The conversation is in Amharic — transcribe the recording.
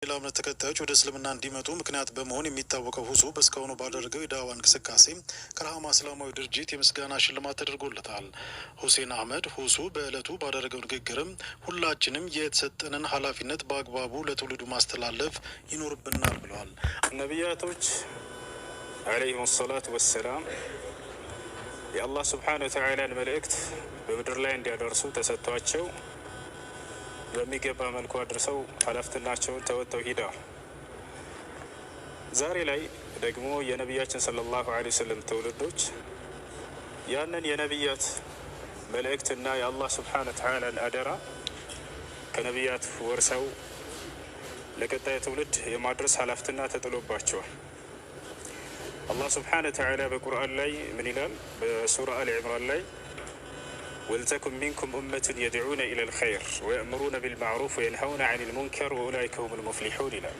ሌላ እምነት ተከታዮች ወደ እስልምና እንዲመጡ ምክንያት በመሆን የሚታወቀው ሁሱ በእስካሁኑ ባደረገው የዳዋ እንቅስቃሴ ከረሃማ እስላማዊ ድርጅት የምስጋና ሽልማት ተደርጎለታል። ሁሴን አህመድ ሁሱ በዕለቱ ባደረገው ንግግርም ሁላችንም የተሰጠንን ኃላፊነት በአግባቡ ለትውልዱ ማስተላለፍ ይኖርብናል ብለዋል። ነቢያቶች አለይሂም ሰላቱ ወሰላም የአላህ ስብሓነ ወተዓላን መልእክት በምድር ላይ እንዲያደርሱ ተሰጥቷቸው በሚገባ መልኩ አድርሰው ኃላፊነታቸውን ተወጥተው ሂደዋል። ዛሬ ላይ ደግሞ የነቢያችን ሰለላሁ ዐለይሂ ወሰለም ትውልዶች ያንን የነቢያት መልእክትና የአላህ ስብሓነ ወተዓላን አደራ ከነቢያት ወርሰው ለቀጣይ ትውልድ የማድረስ ኃላፊነት ተጥሎባቸዋል። አላህ ስብሓነ ወተዓላ በቁርአን ላይ ምን ይላል? በሱራ አሊ ዒምራን ላይ ወልተኩን ሚንኩም ኡመቱን የድዑነ ኢለል ኸይር ወየእምሩነ ቢልማዕሩፍ ወየንሀውነ ዐኒል ሙንከር ወኡላኢከ ሁሙል ሙፍሊሑን ይላል።